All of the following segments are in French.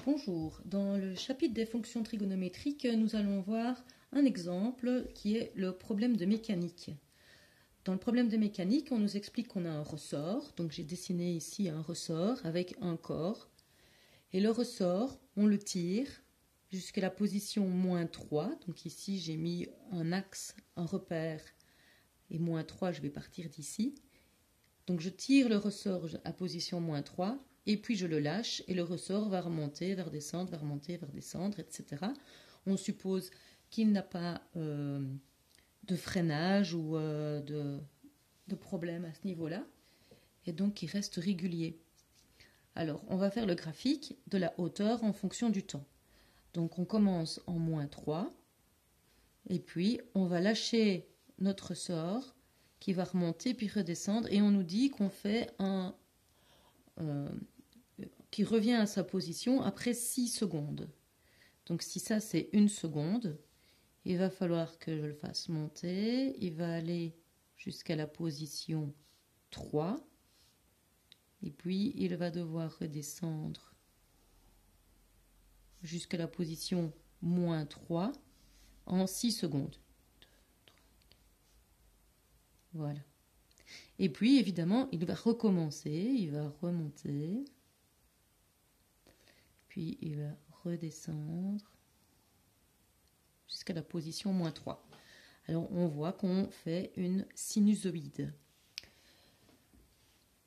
Bonjour, dans le chapitre des fonctions trigonométriques, nous allons voir un exemple qui est le problème de mécanique. Dans le problème de mécanique, on nous explique qu'on a un ressort, donc j'ai dessiné ici un ressort avec un corps, et le ressort, on le tire jusqu'à la position -3, donc ici j'ai mis un axe, un repère, et -3, je vais partir d'ici. Donc je tire le ressort à position -3, et puis je le lâche, et le ressort va remonter, va redescendre, va remonter, va redescendre, etc. On suppose qu'il n'a pas de freinage ou de problème à ce niveau-là, et donc il reste régulier. Alors, on va faire le graphique de la hauteur en fonction du temps. Donc on commence en -3, et puis on va lâcher notre ressort, qui va remonter puis redescendre, et on nous dit qu'on fait qui revient à sa position après 6 secondes. Donc si ça c'est 1 seconde, il va falloir que je le fasse monter, il va aller jusqu'à la position 3, et puis il va devoir redescendre jusqu'à la position -3 en 6 secondes. Voilà. Et puis, évidemment, il va recommencer, il va remonter, puis il va redescendre jusqu'à la position -3. Alors, on voit qu'on fait une sinusoïde.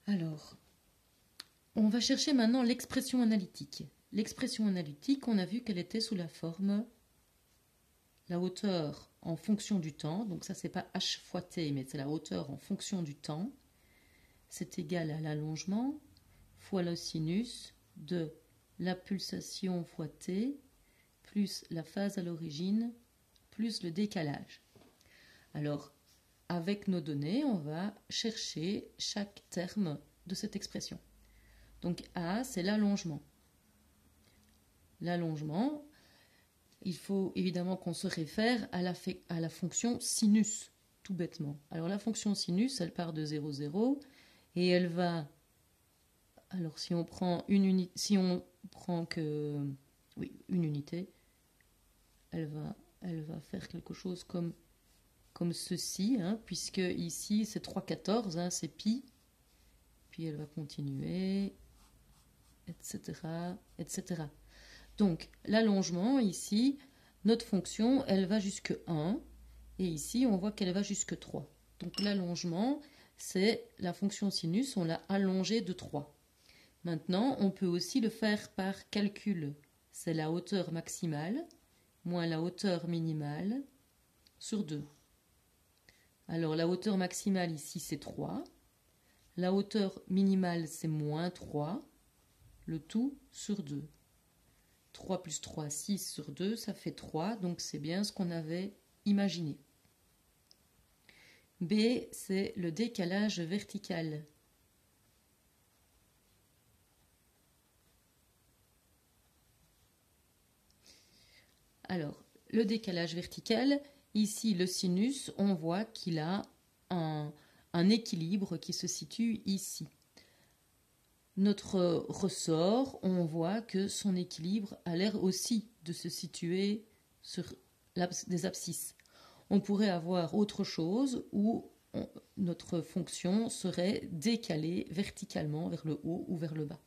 Alors, on va chercher maintenant l'expression analytique. L'expression analytique, on a vu qu'elle était sous la forme la hauteur en fonction du temps, donc ça c'est pas h fois t, mais c'est la hauteur en fonction du temps, c'est égal à l'allongement fois le sinus de la pulsation fois t plus la phase à l'origine plus le décalage. Alors, avec nos données, on va chercher chaque terme de cette expression. Donc A, c'est l'allongement. L'allongement, il faut évidemment qu'on se réfère à la fonction sinus, tout bêtement. Alors la fonction sinus, elle part de 0, 0, et elle va... Alors si on prend une unité, si on prend que... Oui, une unité, elle va faire quelque chose comme ceci, hein, puisque ici c'est 3/14, hein, c'est pi, puis elle va continuer, etc., etc. Donc, l'allongement, ici, notre fonction, elle va jusque 1. Et ici, on voit qu'elle va jusque 3. Donc, l'allongement, c'est la fonction sinus, on l'a allongée de 3. Maintenant, on peut aussi le faire par calcul. C'est la hauteur maximale moins la hauteur minimale sur 2. Alors, la hauteur maximale, ici, c'est 3. La hauteur minimale, c'est -3. Le tout sur 2. 3 plus 3, 6 sur 2, ça fait 3, donc c'est bien ce qu'on avait imaginé. B, c'est le décalage vertical. Alors, le décalage vertical, ici le sinus, on voit qu'il a un équilibre qui se situe ici. Notre ressort, on voit que son équilibre a l'air aussi de se situer sur des abscisses. On pourrait avoir autre chose où notre fonction serait décalée verticalement vers le haut ou vers le bas.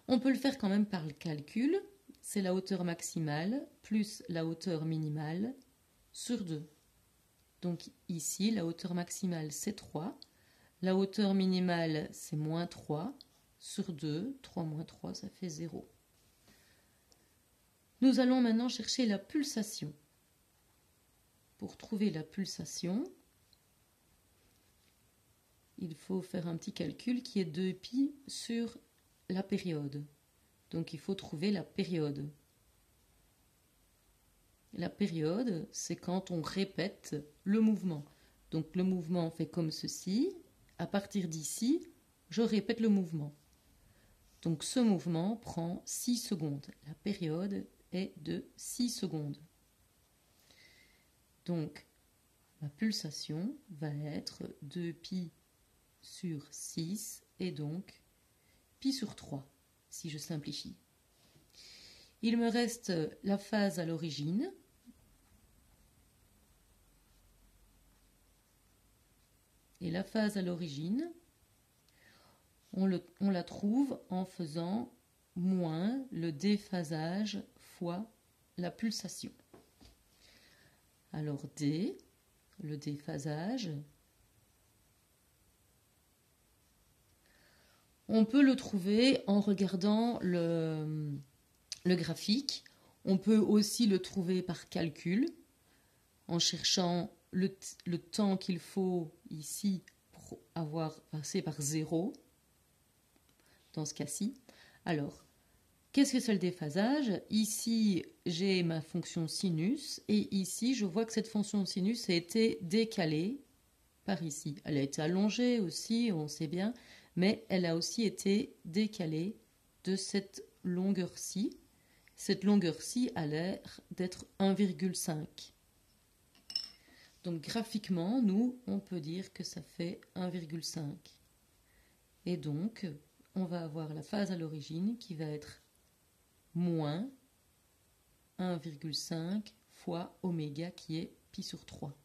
On peut le faire quand même par le calcul. C'est la hauteur maximale plus la hauteur minimale sur 2. Donc ici, la hauteur maximale, c'est 3. La hauteur minimale, c'est -3. Sur 2, 3 moins 3, ça fait 0. Nous allons maintenant chercher la pulsation. Pour trouver la pulsation, il faut faire un petit calcul qui est 2π sur la période. Donc il faut trouver la période. La période, c'est quand on répète le mouvement. Donc le mouvement fait comme ceci. À partir d'ici, je répète le mouvement. Donc ce mouvement prend 6 secondes. La période est de 6 secondes. Donc ma pulsation va être 2π sur 6 et donc π sur 3, si je simplifie. Il me reste la phase à l'origine. Et la phase à l'origine, on la trouve en faisant moins le déphasage fois la pulsation. Alors D, le déphasage, on peut le trouver en regardant le graphique. On peut aussi le trouver par calcul, en cherchant le temps qu'il faut ici pour avoir passé par 0, dans ce cas-ci. Alors, qu'est-ce que c'est le déphasage? Ici, j'ai ma fonction sinus, et ici, je vois que cette fonction sinus a été décalée par ici. Elle a été allongée aussi, on sait bien, mais elle a aussi été décalée de cette longueur-ci. Cette longueur-ci a l'air d'être 1,5. Donc graphiquement, nous, on peut dire que ça fait 1,5. Et donc, on va avoir la phase à l'origine qui va être moins 1,5 fois oméga qui est pi sur 3.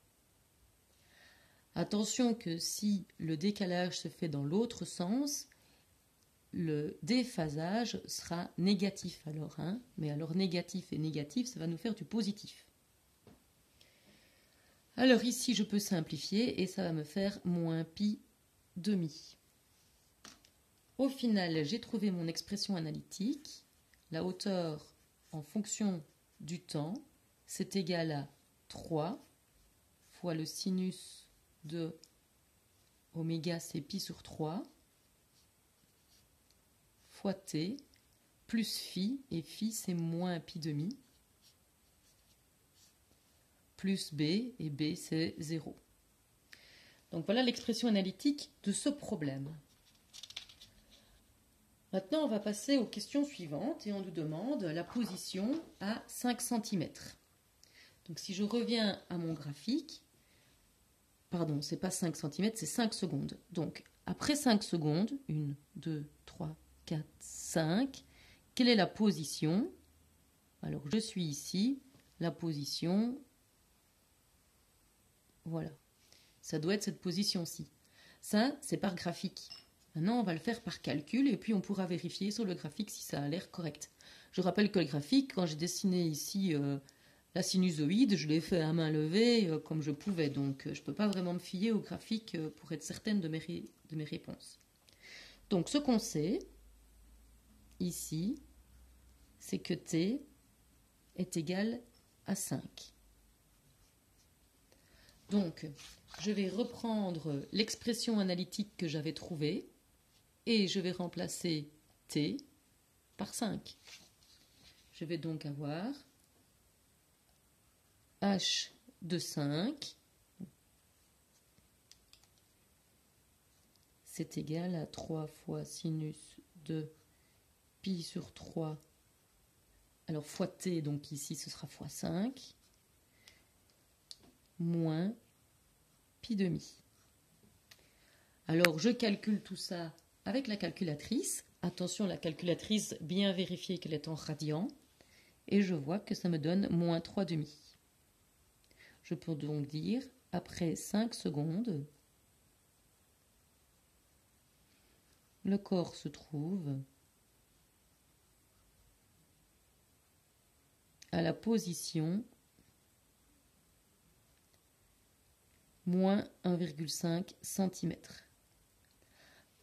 Attention que si le décalage se fait dans l'autre sens, le déphasage sera négatif alors. Mais alors négatif et négatif, ça va nous faire du positif. Alors ici, je peux simplifier et ça va me faire moins pi demi. Au final, j'ai trouvé mon expression analytique. La hauteur en fonction du temps, c'est égal à 3 fois le sinus de oméga, c'est pi sur 3, fois t, plus phi, et phi c'est moins pi demi, plus b, et b c'est 0. Donc voilà l'expression analytique de ce problème. Maintenant, on va passer aux questions suivantes et on nous demande la position à 5 cm. Donc si je reviens à mon graphique, pardon, c'est pas 5 cm, c'est 5 secondes. Donc après 5 secondes, 1, 2, 3, 4, 5, quelle est la position? Alors je suis ici, la position, voilà. Ça doit être cette position-ci. Ça, c'est par graphique. Maintenant, on va le faire par calcul et puis on pourra vérifier sur le graphique si ça a l'air correct. Je rappelle que le graphique, quand j'ai dessiné ici la sinusoïde, je l'ai fait à main levée comme je pouvais. Donc, je ne peux pas vraiment me fier au graphique pour être certaine de mes réponses. Donc, ce qu'on sait ici, c'est que t est égal à 5. Donc, je vais reprendre l'expression analytique que j'avais trouvée et je vais remplacer t par 5. Je vais donc avoir h de 5, c'est égal à 3 fois sinus de pi sur 3, alors fois t, donc ici ce sera fois 5, moins pi demi. Alors je calcule tout ça avec la calculatrice. Attention, la calculatrice, bien vérifier qu'elle est en radians. Et je vois que ça me donne moins 3 demi. Je peux donc dire, après 5 secondes, le corps se trouve à la position moins 1,5 cm.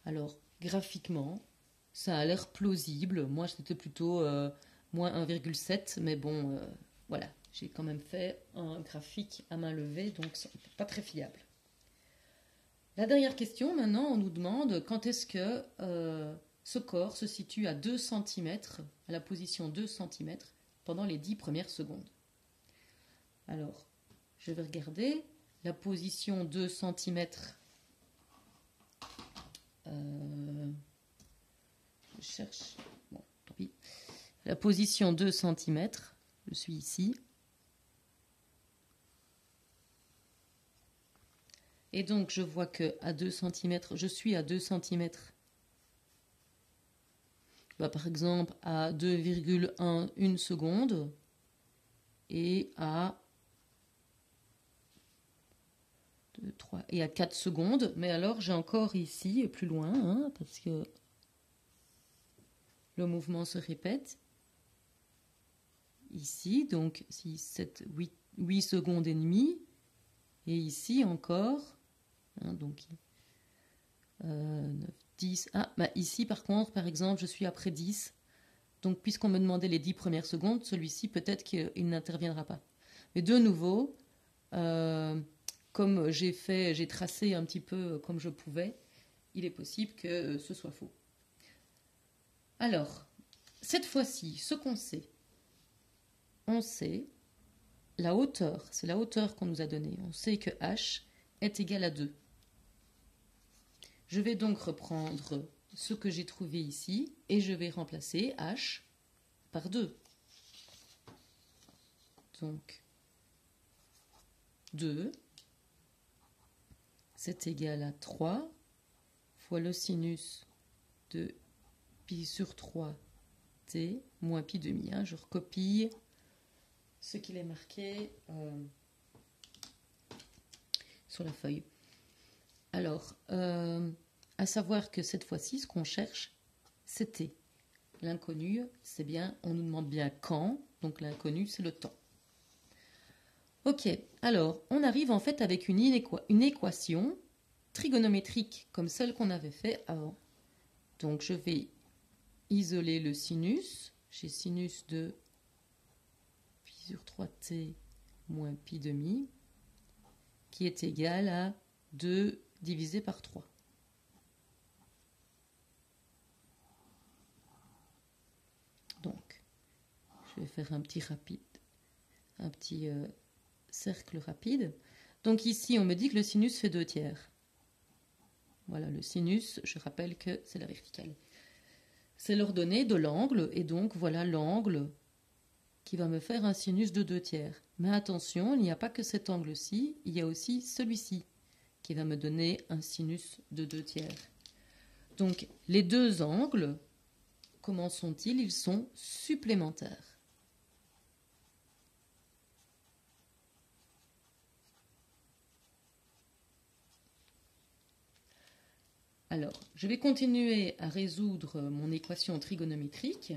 Alors, graphiquement, ça a l'air plausible. Moi, c'était plutôt moins 1,7, mais bon, voilà. J'ai quand même fait un graphique à main levée, donc c'est pas très fiable. La dernière question, maintenant, on nous demande quand est-ce que ce corps se situe à 2 cm, à la position 2 cm, pendant les 10 premières secondes. Alors, je vais regarder la position 2 cm. Je cherche. Bon, tant pis. La position 2 cm, je suis ici. Et donc, je vois que à 2 cm, je suis à 2 cm par exemple à 2,1 seconde et à 2, 3, et à 4 secondes. Mais alors j'ai encore ici, plus loin, hein, parce que le mouvement se répète. Ici, donc 6, 7, 8 secondes et demie. Et ici encore, hein, donc 9, 10. Ah, bah ici par contre, par exemple, je suis après 10. Donc puisqu'on me demandait les 10 premières secondes, celui-ci peut-être qu'il n'interviendra pas. Mais de nouveau, comme j'ai tracé un petit peu comme je pouvais, il est possible que ce soit faux. Alors, cette fois-ci, ce qu'on sait, on sait la hauteur, c'est la hauteur qu'on nous a donnée. On sait que h est égal à 2. Je vais donc reprendre ce que j'ai trouvé ici et je vais remplacer h par 2. Donc, 2, c'est égal à 3 fois le sinus de pi sur 3t moins pi demi. Je recopie ce qu'il est marqué sur la feuille. Alors, à savoir que cette fois-ci, ce qu'on cherche, c'est t. L'inconnu, c'est bien, on nous demande bien quand, donc l'inconnu, c'est le temps. Ok, alors, on arrive en fait avec une équation trigonométrique comme celle qu'on avait fait avant. Donc, je vais isoler le sinus. J'ai sinus de pi sur 3t moins pi demi, qui est égal à 2 divisé par 3. Donc, je vais faire un petit cercle rapide. Donc ici, on me dit que le sinus fait 2 tiers. Voilà, le sinus, je rappelle que c'est la verticale. C'est l'ordonnée de l'angle, et donc voilà l'angle qui va me faire un sinus de 2 tiers. Mais attention, il n'y a pas que cet angle-ci, il y a aussi celui-ci qui va me donner un sinus de 2 tiers. Donc, les deux angles, comment sont-ils? Ils sont supplémentaires. Alors, je vais continuer à résoudre mon équation trigonométrique.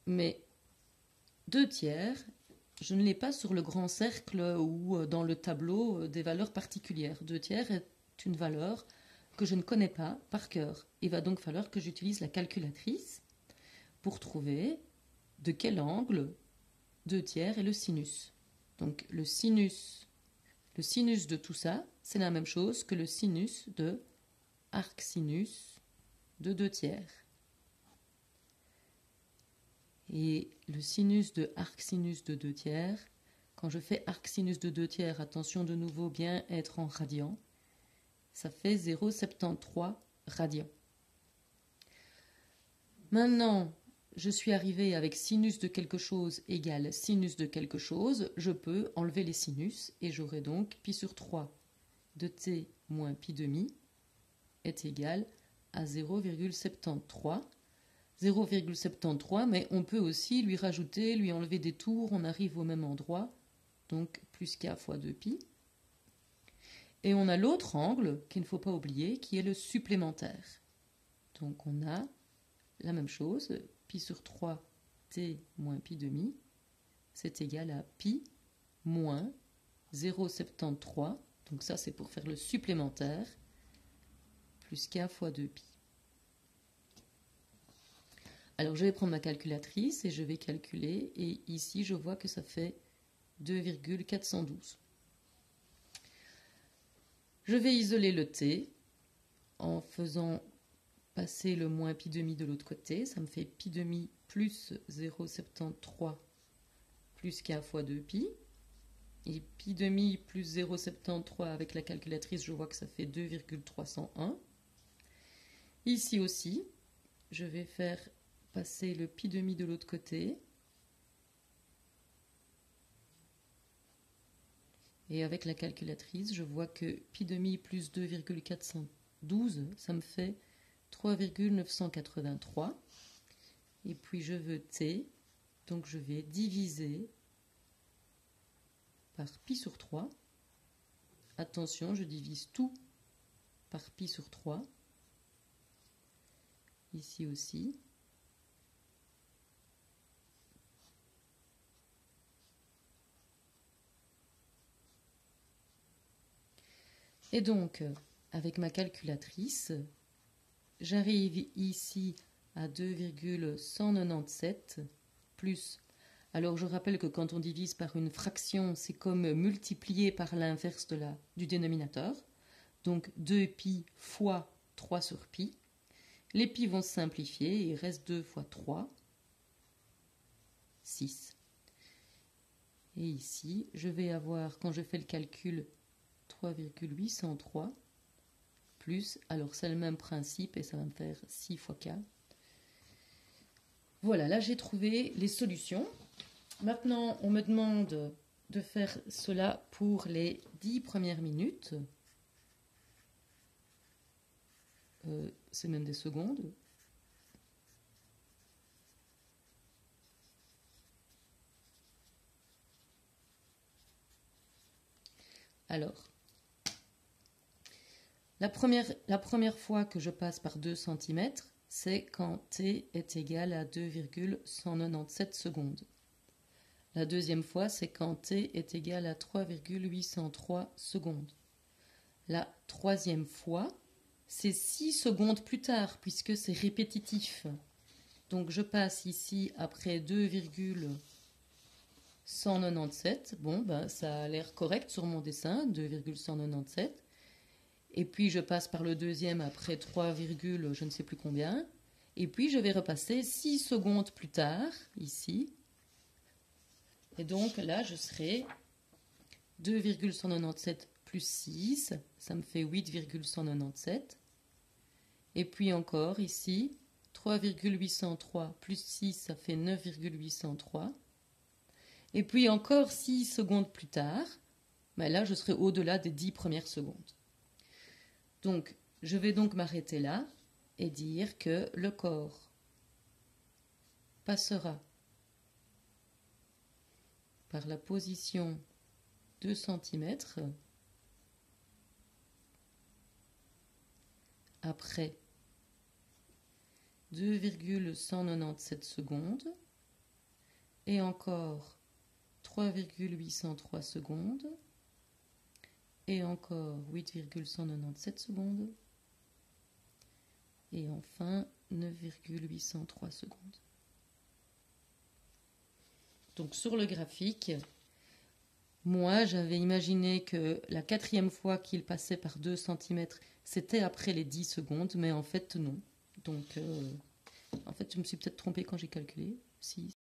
Mais 2 tiers, je ne l'ai pas sur le grand cercle ou dans le tableau des valeurs particulières. 2 tiers est une valeur que je ne connais pas par cœur. Il va donc falloir que j'utilise la calculatrice pour trouver de quel angle 2 tiers est le sinus. Donc le sinus de tout ça, c'est la même chose que le sinus de arcsinus de 2 tiers. Et le sinus de arcsinus de 2 tiers, quand je fais arcsinus de 2 tiers, attention de nouveau bien être en radian, ça fait 0,73 radians. Maintenant, je suis arrivé avec sinus de quelque chose égale sinus de quelque chose, je peux enlever les sinus et j'aurai donc pi sur 3 de t moins pi demi est égal à 0,73. 0,73, mais on peut aussi lui rajouter, lui enlever des tours, on arrive au même endroit, donc plus k fois 2pi. Et on a l'autre angle qu'il ne faut pas oublier, qui est le supplémentaire. Donc on a la même chose, pi sur 3t moins pi demi, c'est égal à pi moins 0,73, donc ça c'est pour faire le supplémentaire, plus k fois 2pi. Alors je vais prendre ma calculatrice et je vais calculer, et ici je vois que ça fait 2,412. Je vais isoler le t en faisant passer le moins pi demi de l'autre côté, ça me fait pi demi plus 0,73 plus k fois 2pi, et pi demi plus 0,73 avec la calculatrice, je vois que ça fait 2,301. Ici aussi, je vais faire passer le pi demi de l'autre côté. Et avec la calculatrice, je vois que pi demi plus 2,412, ça me fait 3,983. Et puis je veux t, donc je vais diviser par pi sur 3. Attention, je divise tout par pi sur 3. Ici aussi. Et donc, avec ma calculatrice, j'arrive ici à 2,197 plus. Alors, je rappelle que quand on divise par une fraction, c'est comme multiplier par l'inverse du dénominateur. Donc, 2pi fois 3 sur pi. Les pi vont se simplifier et il reste 2 fois 3, 6. Et ici, je vais avoir, quand je fais le calcul, 3,803 plus, alors c'est le même principe et ça va me faire 6 fois k. Voilà, là j'ai trouvé les solutions. Maintenant, on me demande de faire cela pour les 10 premières minutes. C'est même des secondes. Alors, la première fois que je passe par 2 cm, c'est quand t est égal à 2,197 secondes. La deuxième fois, c'est quand t est égal à 3,803 secondes. La troisième fois, c'est 6 secondes plus tard, puisque c'est répétitif. Donc je passe ici après 2,197. Bon, ben, ça a l'air correct sur mon dessin, 2,197. Et puis je passe par le deuxième après 3, je ne sais plus combien. Et puis je vais repasser 6 secondes plus tard, ici. Et donc là, je serai 2,197 plus 6, ça me fait 8,197. Et puis encore ici, 3,803 plus 6, ça fait 9,803. Et puis encore 6 secondes plus tard, ben là, je serai au-delà des 10 premières secondes. Donc, je vais donc m'arrêter là et dire que le corps passera par la position 2 cm après 2,197 secondes et encore 3,803 secondes et encore 8,197 secondes et enfin 9,803 secondes. Donc sur le graphique, moi j'avais imaginé que la quatrième fois qu'il passait par 2 cm, c'était après les 10 secondes, mais en fait non. Donc en fait je me suis peut-être trompée quand j'ai calculé. Si,